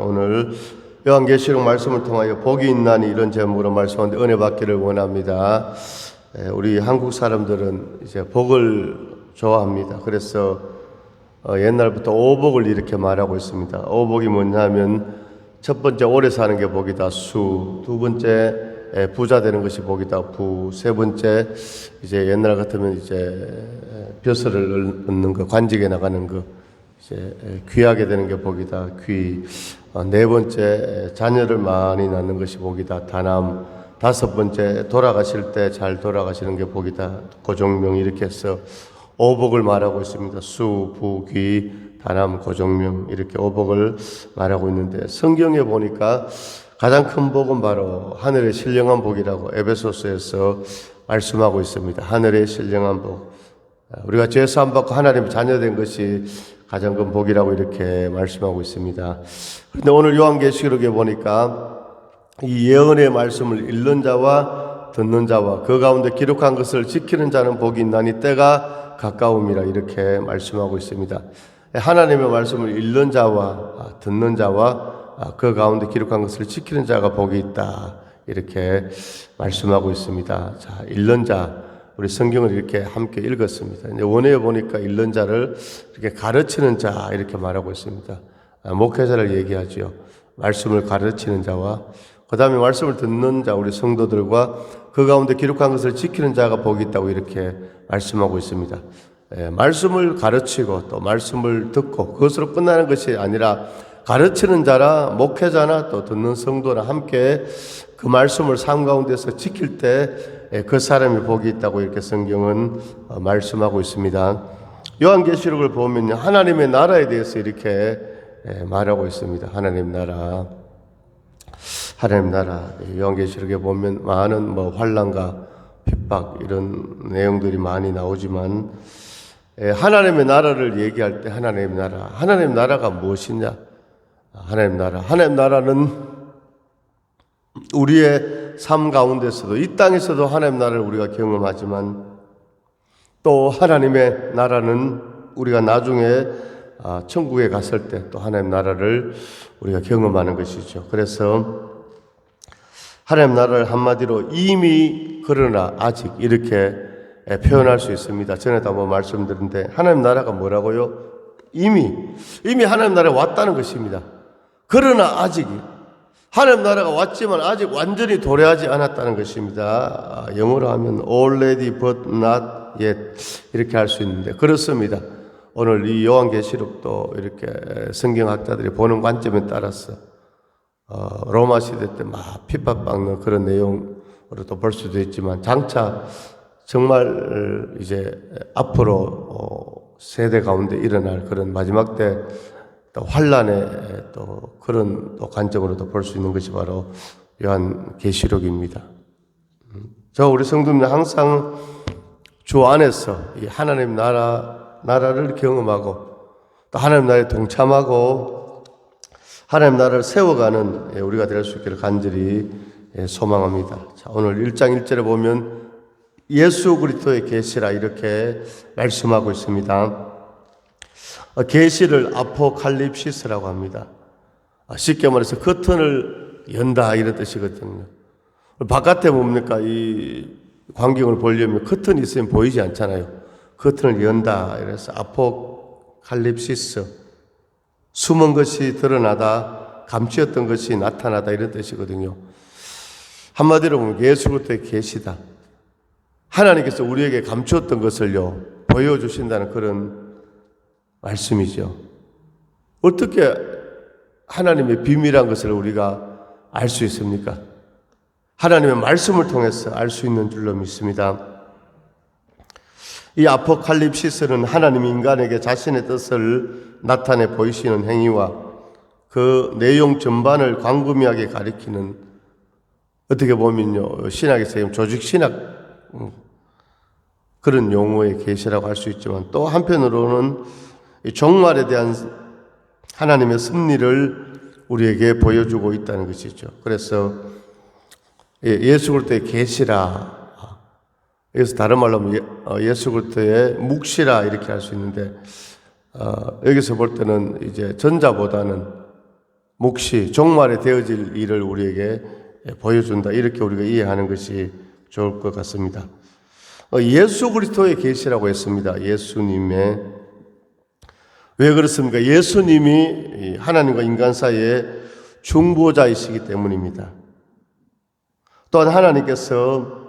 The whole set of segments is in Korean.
오늘 요한계시록 말씀을 통하여 복이 있나니 이런 제목으로 말씀하는데 은혜 받기를 원합니다. 우리 한국 사람들은 이제 복을 좋아합니다. 그래서 옛날부터 오복을 이렇게 말하고 있습니다. 오복이 뭐냐면 첫 번째 오래 사는 게 복이다 수, 두 번째 부자 되는 것이 복이다 부, 세 번째 이제 옛날 같으면 이제 벼슬을 얻는 거, 관직에 나가는 거, 이제 귀하게 되는 게 복이다 귀, 네 번째 자녀를 많이 낳는 것이 복이다 다남, 다섯 번째 돌아가실 때 잘 돌아가시는 게 복이다 고종명, 이렇게 해서 오복을 말하고 있습니다. 수, 부, 귀, 다남, 고종명, 이렇게 오복을 말하고 있는데 성경에 보니까 가장 큰 복은 바로 하늘의 신령한 복이라고 에베소서에서 말씀하고 있습니다. 하늘의 신령한 복, 우리가 죄 사함 받고 하나님의 자녀 된 것이 가장 큰 복이라고 이렇게 말씀하고 있습니다. 그런데 오늘 요한계시록에 보니까 이 예언의 말씀을 읽는 자와 듣는 자와 그 가운데 기록한 것을 지키는 자는 복이 있나니 때가 가까움이라 이렇게 말씀하고 있습니다. 하나님의 말씀을 읽는 자와 듣는 자와 그 가운데 기록한 것을 지키는 자가 복이 있다 이렇게 말씀하고 있습니다. 자, 읽는 자, 우리 성경을 이렇게 함께 읽었습니다. 원어에 보니까 읽는 자를 이렇게 가르치는 자 이렇게 말하고 있습니다. 목회자를 얘기하죠. 말씀을 가르치는 자와 그 다음에 말씀을 듣는 자, 우리 성도들과 그 가운데 기록한 것을 지키는 자가 복이 있다고 이렇게 말씀하고 있습니다. 말씀을 가르치고 또 말씀을 듣고 그것으로 끝나는 것이 아니라 가르치는 자나 목회자나 또 듣는 성도나 함께 그 말씀을 삶 가운데서 지킬 때 그 사람이 복이 있다고 이렇게 성경은 말씀하고 있습니다. 요한계시록을 보면 하나님의 나라에 대해서 이렇게 말하고 있습니다. 하나님 나라, 하나님 나라. 요한계시록에 보면 많은 환난과 핍박 이런 내용들이 많이 나오지만 하나님의 나라를 얘기할 때 하나님 나라가 무엇이냐? 하나님 나라는 우리의 삶 가운데서도 이 땅에서도 하나님 나라를 우리가 경험하지만 또 하나님의 나라는 우리가 나중에 천국에 갔을 때 또 하나님 나라를 우리가 경험하는 것이죠. 그래서 하나님 나라를 한마디로 이미 그러나 아직 이렇게 표현할 수 있습니다. 전에도 한번 말씀드렸는데 하나님 나라가 뭐라고요? 이미 하나님 나라에 왔다는 것입니다. 그러나 아직 하나님 나라가 왔지만 아직 완전히 도래하지 않았다는 것입니다. 영어로 하면 already but not yet 이렇게 할 수 있는데 그렇습니다. 오늘 이 요한계시록도 이렇게 성경학자들이 보는 관점에 따라서 로마 시대 때 막 핍박받는 그런 내용으로도 볼 수도 있지만 장차 정말 이제 앞으로 세대 가운데 일어날 그런 마지막 때 또 환란의 또 그런 또 관점으로도 볼 수 있는 것이 바로 요한계시록입니다. 저 우리 성도님들 항상 주 안에서 이 하나님 나라를 경험하고 또 하나님 나라에 동참하고 하나님 나라를 세워가는 우리가 될 수 있기를 간절히 소망합니다. 자, 오늘 1장 1절에 보면 예수 그리스도의 계시라 이렇게 말씀하고 있습니다. 계시를 아포칼립시스라고 합니다. 쉽게 말해서 커튼을 연다 이런 뜻이거든요. 바깥에 뭡니까? 이 광경을 보려면 커튼이 있으면 보이지 않잖아요. 커튼을 연다 이래서 아포칼립시스, 숨은 것이 드러나다, 감추었던 것이 나타나다 이런 뜻이거든요. 한마디로 보면 예수 그리스도의 계시다. 하나님께서 우리에게 감추었던 것을요 보여주신다는 그런 말씀이죠. 어떻게 하나님의 비밀한 것을 우리가 알 수 있습니까? 하나님의 말씀을 통해서 알 수 있는 줄로 믿습니다. 이 아포칼립시스는 하나님이 인간에게 자신의 뜻을 나타내 보이시는 행위와 그 내용 전반을 광범위하게 가리키는, 어떻게 보면요 신학에서 조직신학 그런 용어의 계시라고 할 수 있지만 또 한편으로는 이 종말에 대한 하나님의 섭리를 우리에게 보여주고 있다는 것이죠. 그래서 예수 그리스도의 계시라, 여기서 다른 말로 하면 예수 그리스도의 묵시라 이렇게 할 수 있는데 여기서 볼 때는 이제 전자보다는 몫이 종말에 되어질 일을 우리에게 보여준다. 이렇게 우리가 이해하는 것이 좋을 것 같습니다. 예수 그리스도의 계시라고 했습니다. 예수님의. 왜 그렇습니까? 예수님이 하나님과 인간 사이의 중보자이시기 때문입니다. 또한 하나님께서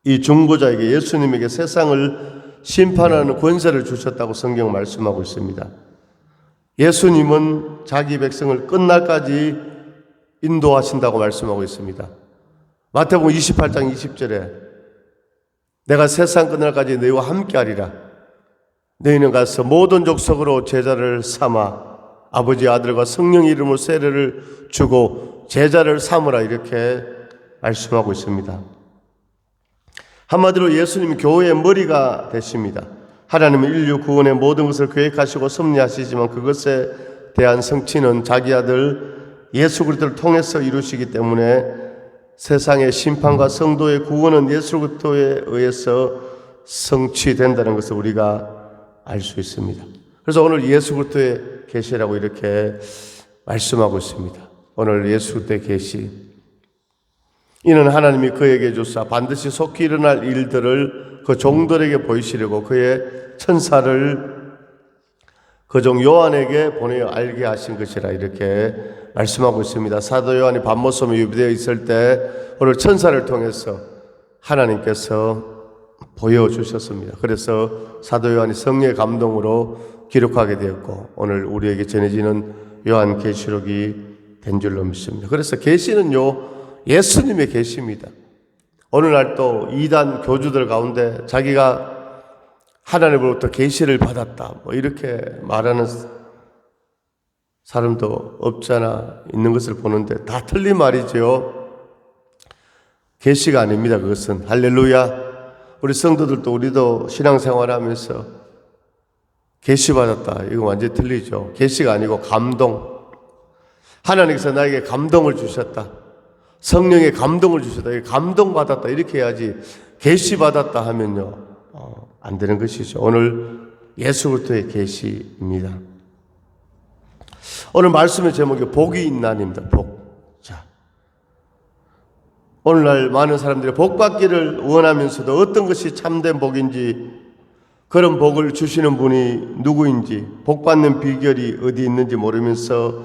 이 중보자에게, 예수님에게 세상을 심판하는 권세를 주셨다고 성경 말씀하고 있습니다. 예수님은 자기 백성을 끝날까지 인도하신다고 말씀하고 있습니다. 마태복음 28장 20절에 내가 세상 끝날까지 너희와 함께하리라. 너희는 가서 모든 족속으로 제자를 삼아 아버지, 아들과 성령 이름으로 세례를 주고 제자를 삼으라. 이렇게 말씀하고 있습니다. 한마디로 예수님이 교회의 머리가 되십니다. 하나님은 인류 구원의 모든 것을 계획하시고 섭리하시지만 그것에 대한 성취는 자기 아들 예수 그리스도를 통해서 이루시기 때문에 세상의 심판과 성도의 구원은 예수 그리스도에 의해서 성취된다는 것을 우리가 알 수 있습니다. 그래서 오늘 예수 그리스도의 계시라고 이렇게 말씀하고 있습니다. 오늘 예수 그리스도의 계시, 이는 하나님이 그에게 주사 반드시 속히 일어날 일들을 그 종들에게 보이시려고 그의 천사를 그 종 요한에게 보내어 알게 하신 것이라. 이렇게 말씀하고 있습니다. 사도 요한이 밤모섬에 유배되어 있을 때 오늘 천사를 통해서 하나님께서 보여주셨습니다. 그래서 사도 요한이 성령의 감동으로 기록하게 되었고 오늘 우리에게 전해지는 요한계시록이 된 줄로 믿습니다. 그래서 계시는요, 예수님의 계시입니다. 오늘날 또 이단 교주들 가운데 자기가 하나님으로부터 계시를 받았다, 이렇게 말하는 사람도 없잖아 있는 것을 보는데 다 틀린 말이죠. 계시가 아닙니다. 그것은. 할렐루야. 우리 성도들도 우리도 신앙생활하면서 계시 받았다, 이거 완전히 틀리죠. 계시가 아니고 감동. 하나님께서 나에게 감동을 주셨다, 성령의 감동을 주셨다, 감동받았다, 이렇게 해야지. 계시 받았다 하면요, 안 되는 것이죠. 오늘 예수 그리스도의 계시입니다. 오늘 말씀의 제목이 복이 있나니입니다. 복. 자, 오늘날 많은 사람들이 복 받기를 원하면서도 어떤 것이 참된 복인지, 그런 복을 주시는 분이 누구인지, 복 받는 비결이 어디 있는지 모르면서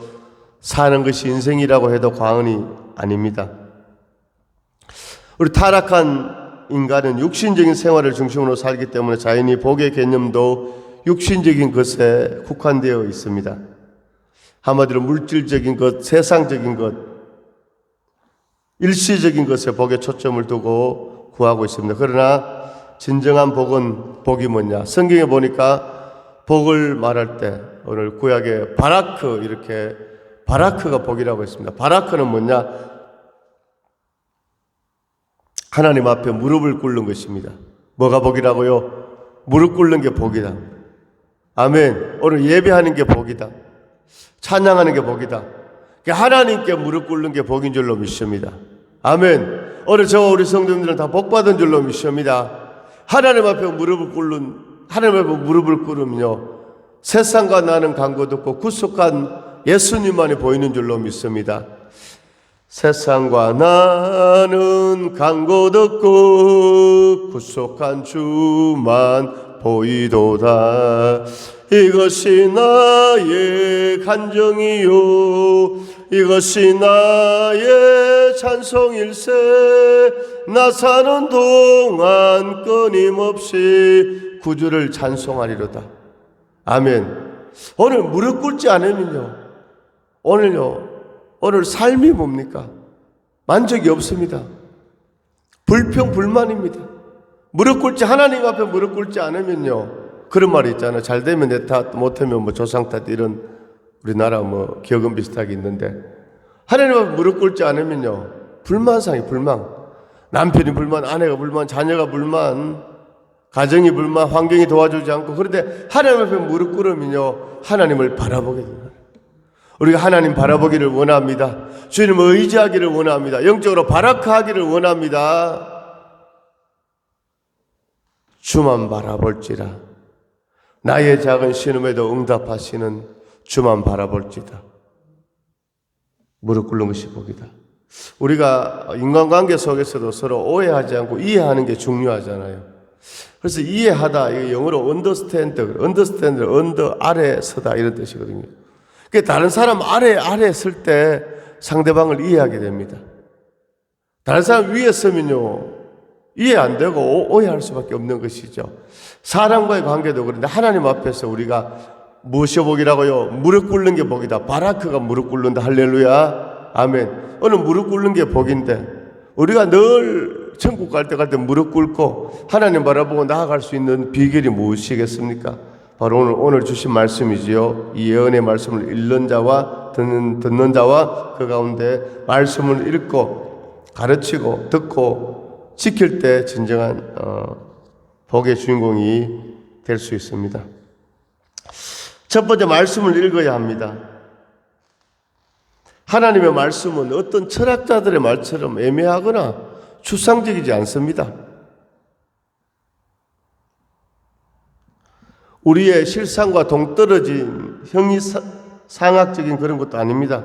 사는 것이 인생이라고 해도 과언이 아닙니다. 우리 타락한 인간은 육신적인 생활을 중심으로 살기 때문에 자연히 복의 개념도 육신적인 것에 국한되어 있습니다. 한마디로 물질적인 것, 세상적인 것, 일시적인 것에 복에 초점을 두고 구하고 있습니다. 그러나 진정한 복은, 복이 뭐냐? 성경에 보니까 복을 말할 때 오늘 구약에 바라크, 이렇게 바라크가 복이라고 했습니다. 바라크는 뭐냐? 하나님 앞에 무릎을 꿇는 것입니다. 뭐가 복이라고요? 무릎 꿇는 게 복이다. 아멘. 오늘 예배하는 게 복이다. 찬양하는 게 복이다. 하나님께 무릎 꿇는 게 복인 줄로 믿습니다. 아멘. 오늘 저와 우리 성도님들은 다 복 받은 줄로 믿습니다. 하나님 앞에 무릎을 꿇으면요, 세상과 나는 간곳 없고 구속한 예수님만이 보이는 줄로 믿습니다. 세상과 나는 간 곳 없고 구속한 주만 보이도다. 이것이 나의 간정이요, 이것이 나의 찬송일세. 나 사는 동안 끊임없이 구주를 찬송하리로다. 아멘. 오늘 무릎 꿇지 않으면요, 오늘 삶이 뭡니까? 만족이 없습니다. 불평, 불만입니다. 무릎 꿇지, 하나님 앞에 무릎 꿇지 않으면요, 그런 말이 있잖아요. 잘 되면 내 탓, 못하면 조상 탓, 이런 우리나라 기억은 비슷하게 있는데, 하나님 앞에 무릎 꿇지 않으면요, 불만상이 불만. 남편이 불만, 아내가 불만, 자녀가 불만, 가정이 불만, 환경이 도와주지 않고. 그런데 하나님 앞에 무릎 꿇으면요, 하나님을 바라보게 됩니다. 우리가 하나님 바라보기를 원합니다. 주님을 의지하기를 원합니다. 영적으로 바라크하기를 원합니다. 주만 바라볼지라. 나의 작은 신음에도 응답하시는 주만 바라볼지다. 무릎 꿇는 것이 복이다. 우리가 인간관계 속에서도 서로 오해하지 않고 이해하는 게 중요하잖아요. 그래서 이해하다, 이거 영어로 understand, 언더 아래 서다 이런 뜻이거든요. 그러니까 다른 사람 아래 쓸 때 상대방을 이해하게 됩니다. 다른 사람 위에 서면요 이해 안 되고 오해할 수밖에 없는 것이죠. 사람과의 관계도 그런데 하나님 앞에서 우리가 무엇이 복이라고요? 무릎 꿇는 게 복이다. 바라크가 무릎 꿇는다. 할렐루야. 아멘. 어느 무릎 꿇는 게 복인데 우리가 늘 천국 갈 때 무릎 꿇고 하나님 바라보고 나아갈 수 있는 비결이 무엇이겠습니까? 바로 오늘 주신 말씀이지요. 이 예언의 말씀을 읽는 자와 듣는 자와 그 가운데 말씀을 읽고 가르치고 듣고 지킬 때 진정한 복의 주인공이 될 수 있습니다. 첫 번째, 말씀을 읽어야 합니다. 하나님의 말씀은 어떤 철학자들의 말처럼 애매하거나 추상적이지 않습니다. 우리의 실상과 동떨어진 형이상학적인 그런 것도 아닙니다.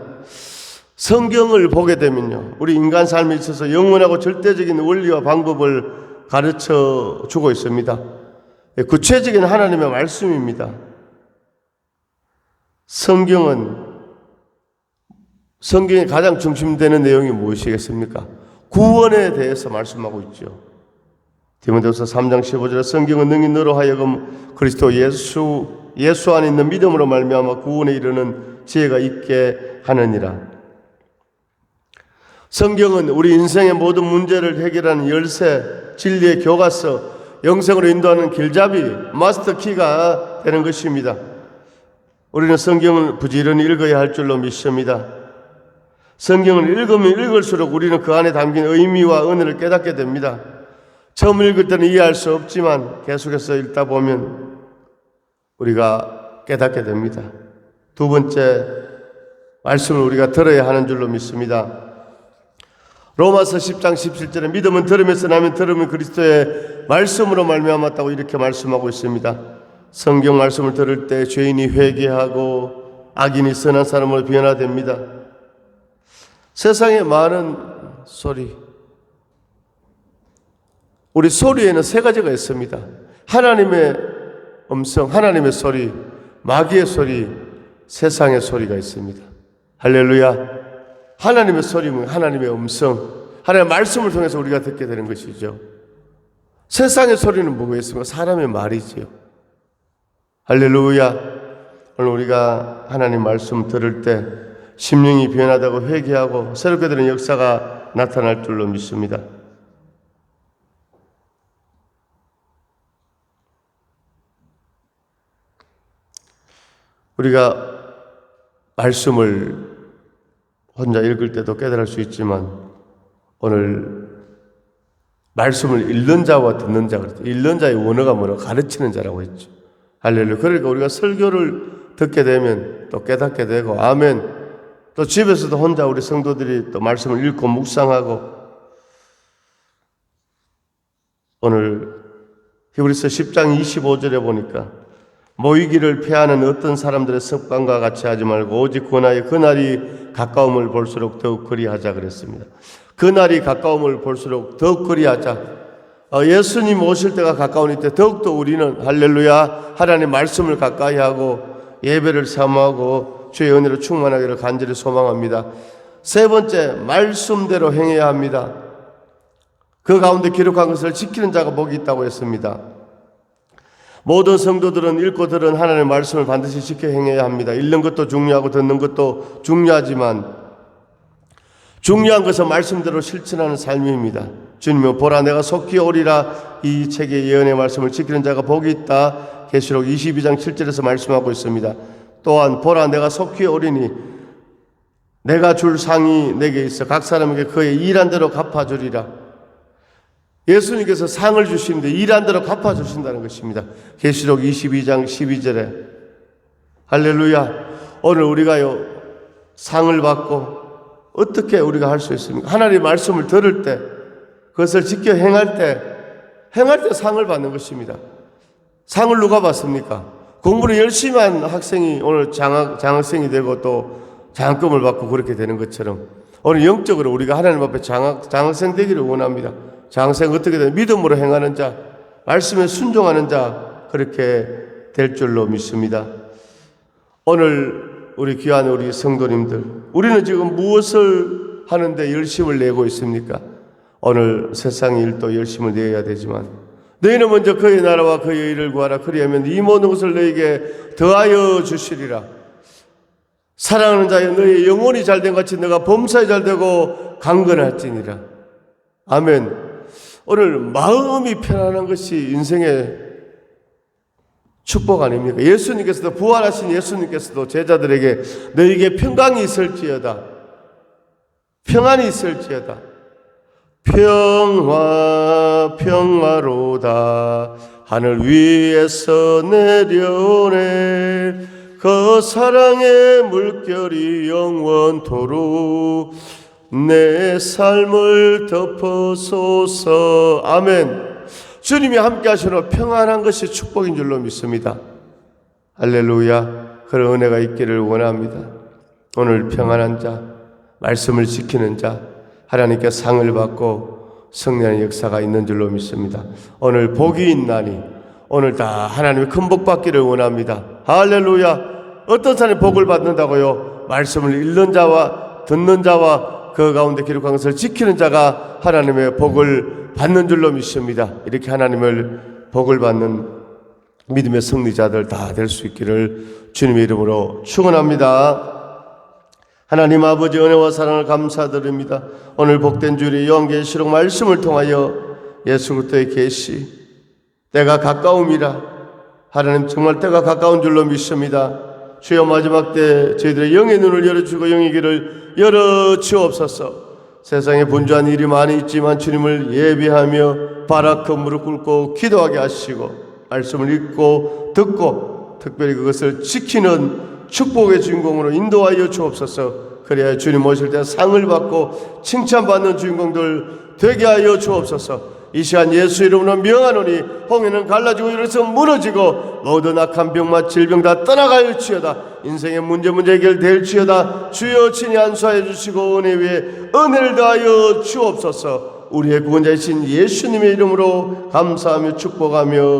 성경을 보게 되면요, 우리 인간 삶에 있어서 영원하고 절대적인 원리와 방법을 가르쳐 주고 있습니다. 구체적인 하나님의 말씀입니다. 성경의 가장 중심되는 내용이 무엇이겠습니까? 구원에 대해서 말씀하고 있죠. 디모데후서 3장 15절에 성경은 능히 너로 하여금 그리스도 예수 안에 있는 믿음으로 말미암아 구원에 이르는 지혜가 있게 하느니라. 성경은 우리 인생의 모든 문제를 해결하는 열쇠, 진리의 교과서, 영생으로 인도하는 길잡이, 마스터 키가 되는 것입니다. 우리는 성경을 부지런히 읽어야 할 줄로 믿습니다. 성경을 읽으면 읽을수록 우리는 그 안에 담긴 의미와 은혜를 깨닫게 됩니다. 처음 읽을 때는 이해할 수 없지만 계속해서 읽다 보면 우리가 깨닫게 됩니다. 두 번째, 말씀을 우리가 들어야 하는 줄로 믿습니다. 로마서 10장 17절에 믿음은 들음에서 나면 들음은 그리스도의 말씀으로 말미암았다고 이렇게 말씀하고 있습니다. 성경 말씀을 들을 때 죄인이 회개하고 악인이 선한 사람으로 변화됩니다. 세상에 많은 소리, 우리 소리에는 세 가지가 있습니다. 하나님의 음성, 하나님의 소리, 마귀의 소리, 세상의 소리가 있습니다. 할렐루야. 하나님의 소리는 하나님의 음성, 하나님의 말씀을 통해서 우리가 듣게 되는 것이죠. 세상의 소리는 뭐겠습니까? 사람의 말이지요. 할렐루야. 오늘 우리가 하나님 말씀 들을 때 심령이 변화되고 회개하고 새롭게 되는 역사가 나타날 줄로 믿습니다. 우리가 말씀을 혼자 읽을 때도 깨달을 수 있지만 오늘 말씀을 읽는 자와 듣는 자, 읽는 자의 원어가 뭐라고? 가르치는 자라고 했죠. 할렐루야. 그러니까 우리가 설교를 듣게 되면 또 깨닫게 되고, 아멘. 또 집에서도 혼자 우리 성도들이 또 말씀을 읽고 묵상하고, 오늘 히브리서 10장 25절에 보니까 모이기를 피하는 어떤 사람들의 습관과 같이 하지 말고 오직 권하여 그날이 가까움을 볼수록 더욱 그리하자 그랬습니다. 그날이 가까움을 볼수록 더욱 그리하자. 예수님 오실 때가 가까우니 때 더욱더 우리는 할렐루야 하나님의 말씀을 가까이 하고 예배를 사모하고 주의 은혜로 충만하기를 간절히 소망합니다. 세 번째, 말씀대로 행해야 합니다. 그 가운데 기록한 것을 지키는 자가 복이 있다고 했습니다. 모든 성도들은 읽고 들은 하나님의 말씀을 반드시 지켜 행해야 합니다. 읽는 것도 중요하고 듣는 것도 중요하지만 중요한 것은 말씀대로 실천하는 삶입니다. 주님은 보라 내가 속히 오리라, 이 책의 예언의 말씀을 지키는 자가 복이 있다. 계시록 22장 7절에서 말씀하고 있습니다. 또한 보라 내가 속히 오리니 내가 줄 상이 내게 있어 각 사람에게 그의 일한 대로 갚아주리라. 예수님께서 상을 주시는데 일한 대로 갚아주신다는 것입니다. 계시록 22장 12절에 할렐루야. 오늘 우리가요 상을 받고 어떻게 우리가 할 수 있습니까? 하나님의 말씀을 들을 때 그것을 지켜 행할 때 상을 받는 것입니다. 상을 누가 받습니까? 공부를 열심히 한 학생이 오늘 장학생이 되고 또 장학금을 받고 그렇게 되는 것처럼 오늘 영적으로 우리가 하나님 앞에 장학생 되기를 원합니다. 장학생 어떻게 되는 믿음으로 행하는 자, 말씀에 순종하는 자, 그렇게 될 줄로 믿습니다. 오늘 우리 귀한 우리 성도님들, 우리는 지금 무엇을 하는데 열심을 내고 있습니까? 오늘 세상 일도 열심을 내야 되지만 너희는 먼저 그의 나라와 그의 일을 구하라. 그리하면 이 모든 것을 너희에게 더하여 주시리라. 사랑하는 자여, 너희 영혼이 잘된 같이 너가 범사에 잘되고 강건할지니라. 아멘. 오늘 마음이 편안한 것이 인생의 축복 아닙니까? 예수님께서도, 부활하신 예수님께서도 제자들에게 너희에게 평강이 있을지어다, 평안이 있을지어다, 평화로다 하늘 위에서 내려오네. 그 사랑의 물결이 영원토록 내 삶을 덮어소서. 아멘. 주님이 함께 하시는 평안한 것이 축복인 줄로 믿습니다. 할렐루야. 그런 은혜가 있기를 원합니다. 오늘 평안한 자, 말씀을 지키는 자, 하나님께 상을 받고 승리하는 역사가 있는 줄로 믿습니다. 오늘 복이 있나니 오늘 다 하나님의 큰 복 받기를 원합니다. 할렐루야. 어떤 사람이 복을 받는다고요? 말씀을 읽는 자와 듣는 자와 그 가운데 기록한 것을 지키는 자가 하나님의 복을 받는 줄로 믿습니다. 이렇게 하나님을 복을 받는 믿음의 승리자들 다 될 수 있기를 주님의 이름으로 축원합니다. 하나님 아버지, 은혜와 사랑을 감사드립니다. 오늘 복된 주일의 요한계시록 말씀을 통하여 예수 그리스도의 계시, 때가 가까움이라. 하나님 정말 때가 가까운 줄로 믿습니다. 주여, 마지막 때 저희들의 영의 눈을 열어주고 영의 귀를 열어주옵소서. 세상에 분주한 일이 많이 있지만 주님을 예배하며 바라크 무릎 꿇고 기도하게 하시고 말씀을 읽고 듣고 특별히 그것을 지키는 축복의 주인공으로 인도하여 주옵소서. 그래야 주님 오실 때 상을 받고 칭찬받는 주인공들 되게 하여 주옵소서. 이 시간 예수 이름으로 명하노니 홍해는 갈라지고 이르서 무너지고 모든 악한 병과 질병 다 떠나갈지어다. 인생의 문제 해결될지어다. 주여 친히 안수하여 주시고 은혜 위에 은혜를 더하여 주옵소서. 우리의 구원자이신 예수님의 이름으로 감사하며 축복하며